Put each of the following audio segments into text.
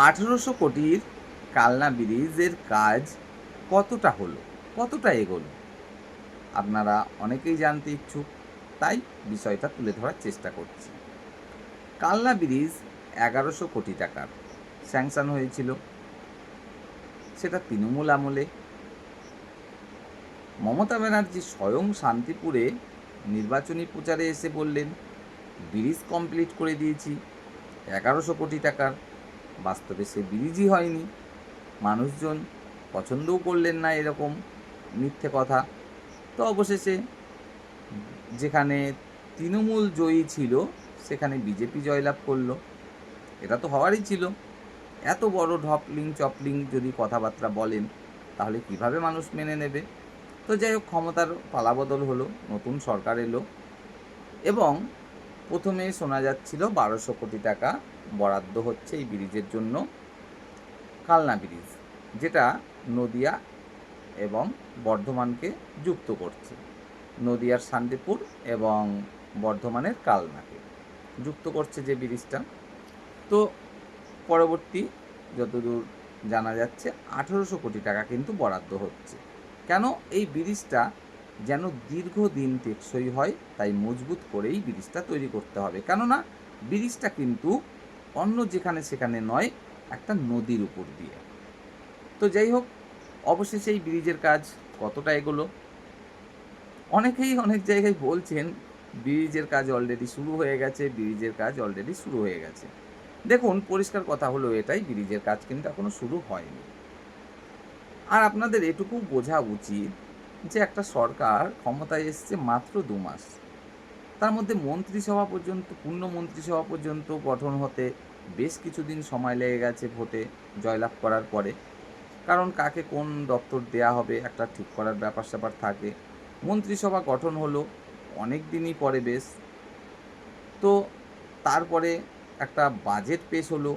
1800 কোটির কালনা ব্রিজের কাজ কতটা হলো, কতটা এগোলো? আপনারা অনেকেই জানতে ইচ্ছুক, তাই বিষয়টা তুলে ধরার চেষ্টা করছি। কালনা ব্রিজ 1100 কোটি টাকার স্যাংশন হয়েছিল, সেটা তৃণমূল আমলে। মমতা ব্যানার্জি স্বয়ং শান্তিপুরে নির্বাচনী প্রচারে এসে বললেন, ব্রিজ কমপ্লিট করে দিয়েছি 1100 কোটি টাকার। বাস্তবে সে ব্রিজই হয়নি। মানুষজন পছন্দও করলেন না এরকম মিথ্যে কথা। তো অবশেষে যেখানে তৃণমূল জয়ী ছিল সেখানে বিজেপি জয়লাভ করলো। এটা তো হওয়ারই ছিল। এত বড় ঢপলিং চপলিং যদি কথাবার্তা বলেন তাহলে কিভাবে মানুষ মেনে নেবে? তো যাই হোক, ক্ষমতার পালাবদল হলো, নতুন সরকার এলো এবং প্রথমে শোনা যাচ্ছিল 1200 কোটি টাকা বরাদ্দ হচ্ছে এই ব্রিজের জন্য, কালনা ব্রিজ, যেটা নদিয়া এবং বর্ধমানকে যুক্ত করছে। নদিয়ার শান্তিপুর এবং বর্ধমানের কালনাকে যুক্ত করছে যে ব্রিজটা। তো পরবর্তী যতদূর জানা যাচ্ছে 1800 কোটি টাকা কিন্তু বরাদ্দ হচ্ছে। কেন? এই ব্রিজটা যেন দীর্ঘদিন টেকসই হয়, তাই মজবুত করেই ব্রিজটা তৈরি করতে হবে। কেননা ব্রিজটা কিন্তু অন্য যেখানে সেখানে নয়, একটা নদীর উপর দিয়ে। তো যাই হোক, অবশেষে এই ব্রিজের কাজ কতটা এগোলো? অনেকেই অনেক জায়গায় বলছেন ব্রিজের কাজ অলরেডি শুরু হয়ে গেছে, ব্রিজের কাজ অলরেডি শুরু হয়ে গেছে। দেখুন, পরিষ্কার কথা হলো এটাই, ব্রিজের কাজ কিন্তু এখনো শুরু হয়নি। আর আপনাদের এটুকু বোঝা উচিত যে একটা সরকার ক্ষমতায় এসছে মাত্র 2 মাস, তার মধ্যে মন্ত্রিসভা পর্যন্ত, পূর্ণ মন্ত্রিসভা পর্যন্ত গঠন হতে বেশ কিছুদিন সময় লেগে গেছে ভোটে জয়লাভ করার পরে। কারণ কাকে কোন দপ্তর দেয়া হবে একটা ঠিক করার ব্যাপার স্যাপার থাকে। মন্ত্রিসভা গঠন হলো অনেক দিনই পরে বেশ। তো তারপরে একটা বাজেট পেশ হলো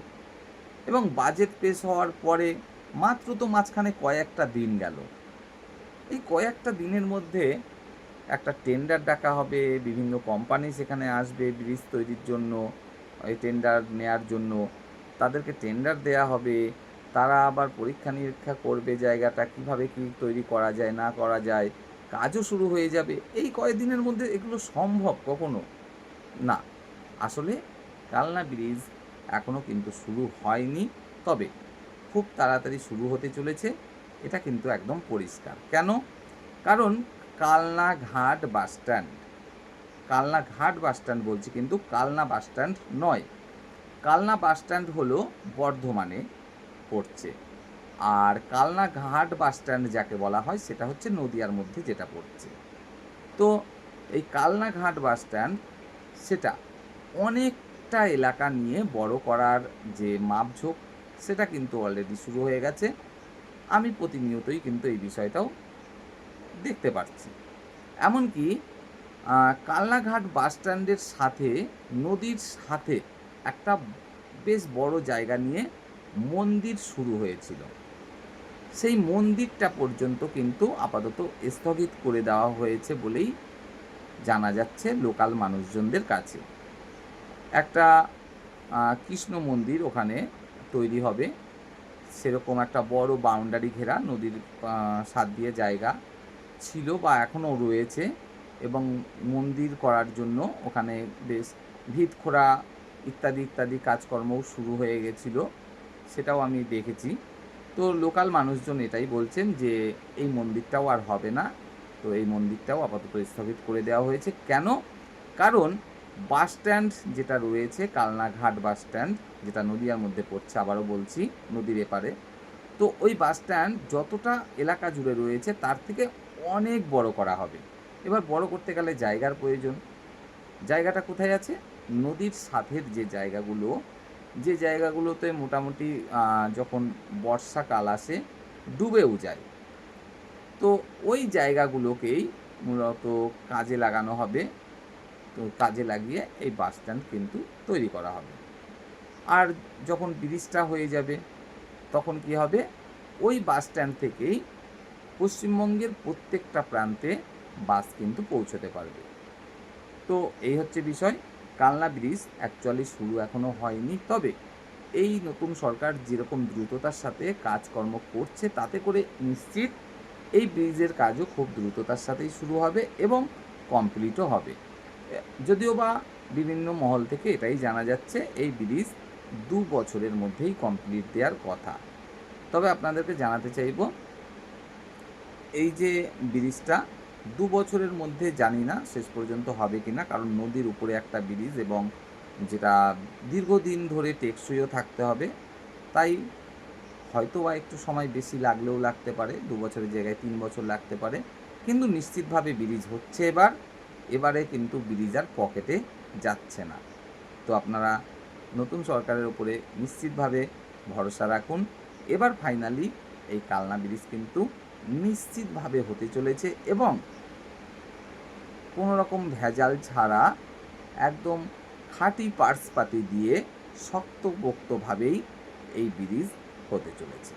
এবং বাজেট পেশ হওয়ার পরে মাত্র তো মাঝখানে কয়েকটা দিন গেল। এই কয়েকটা দিনের মধ্যে একটা টেন্ডার ডাকা হবে, বিভিন্ন কোম্পানি সেখানে আসবে ব্রিজ তৈরির জন্য, এই টেন্ডার নেয়ার জন্য। তাদেরকে টেন্ডার দেয়া হবে, তারা আবার পরীক্ষা নিরীক্ষা করবে জায়গাটা কীভাবে কী তৈরি করা যায় না করা যায়, কাজও শুরু হয়ে যাবে। এই কয়েকদিনের মধ্যে এগুলো সম্ভব কখনো? না। আসলে কালনা ব্রিজ এখনও কিন্তু শুরু হয়নি, তবে খুব তাড়াতাড়ি শুরু হতে চলেছে, এটা কিন্তু একদম পরিষ্কার। কেন? কারণ কালনা ঘাট বাসস্ট্যান্ড, কালনা ঘাট বাসস্ট্যান্ড বলছি কিন্তু কালনা বাসস্ট্যান্ড নয়। কালনা বাসস্ট্যান্ড হলো বর্ধমানে পড়ছে, আর কালনা ঘাট বাসস্ট্যান্ড যাকে বলা হয় সেটা হচ্ছে নদিয়ার মধ্যে যেটা পড়ছে। তো এই কালনা ঘাট বাসস্ট্যান্ড সেটা অনেকটা এলাকা নিয়ে বড় করার যে মাপঝোঁক সেটা কিন্তু অলরেডি শুরু হয়ে গেছে। আমি প্রতিনিয়তই কিন্তু এই বিষয়টাও দেখতে পাচ্ছি। এমনকি কালনাঘাট বাসস্ট্যান্ডের সাথে, নদীর সাথে একটা বেশ বড় জায়গা নিয়ে মন্দির শুরু হয়েছিল। সেই মন্দিরটা পর্যন্ত কিন্তু আপাতত স্থগিত করে দেওয়া হয়েছে বলেই জানা যাচ্ছে লোকাল মানুষজনদের কাছে। একটা কৃষ্ণ মন্দির ওখানে তৈরি হবে, সেরকম একটা বড় বাউন্ডারি ঘেরা নদীর সাত দিয়ে জায়গা ছিল বা এখনও রয়েছে এবং মন্দির করার জন্য ওখানে বেশ ভিত খোঁড়া ইত্যাদি ইত্যাদি কাজকর্মও শুরু হয়ে গেছিল, সেটাও আমি দেখেছি। তো লোকাল মানুষজন এটাই বলছেন যে এই মন্দিরটাও আর হবে না, তো এই মন্দিরটাও আপাতত স্থগিত করে দেওয়া হয়েছে। কেন? কারণ বাসস্ট্যান্ড যেটা রয়েছে, কালনাঘাট বাসস্ট্যান্ড, যেটা নদীয়ার মধ্যে পড়ছে, আবারও বলছি নদীর এপারে, তো ওই বাসস্ট্যান্ড যতটা এলাকা জুড়ে রয়েছে তার থেকে অনেক বড় করা হবে। এবার বড় করতে গেলে জায়গার প্রয়োজন। জায়গাটা কোথায় আছে? নদীর সাথের যে জায়গাগুলো, যে জায়গাগুলোতে মোটামুটি যখন বর্ষাকাল আসে ডুবেও যায়, তো ওই জায়গাগুলোকেই মূলত কাজে লাগানো হবে। তো কাজে লাগিয়ে এই বাসস্ট্যান্ড কিন্তু তৈরি করা হবে। আর যখন ব্রিজটা হয়ে যাবে তখন কি হবে? ওই বাসস্ট্যান্ড থেকেই পশ্চিমবঙ্গের প্রত্যেকটা প্রান্তে বাস কিন্তু পৌঁছতে পারবে। তো এই হচ্ছে বিষয়। কালনা ব্রিজ অ্যাকচুয়ালি শুরু এখনও হয়নি, তবে এই নতুন সরকার যেরকম দ্রুততার সাথে কাজকর্ম করছে, তাতে করে নিশ্চিত এই ব্রিজের কাজও খুব দ্রুততার সাথেই শুরু হবে এবং কমপ্লিটও হবে। যদিও বা বিভিন্ন মহল থেকে এটাই জানা যাচ্ছে এই ব্রিজ 2 বছরের মধ্যেই কমপ্লিট দেওয়ার কথা। তবে আপনাদেরকে জানাতে চাইব, এই যে ব্রিজটা 2 বছরের মধ্যে জানি না শেষ পর্যন্ত হবে কিনা, কারণ নদীর উপরে একটা ব্রিজ এবং যেটা দীর্ঘদিন ধরে টেকসইও থাকতে হবে, তাই হয়তোবা একটু সময় বেশি লাগলেও লাগতে পারে, 2 বছরের জায়গায় 3 বছর লাগতে পারে, কিন্তু নিশ্চিতভাবে ব্রিজ হচ্ছে এবারে কিন্তু ব্রিজ আর পকেটে যাচ্ছে না। তো আপনারা নতুন সরকারের উপরে নিশ্চিতভাবে ভরসা রাখুন। এবার ফাইনালি এই কালনা ব্রিজ কিন্তু নিশ্চিতভাবে হতে চলেছে এবং কোনো রকম ভেজাল ছাড়া একদম খাঁটি পার্সপাতি দিয়ে শক্তপোক্তভাবেই এই ব্রিজ হতে চলেছে।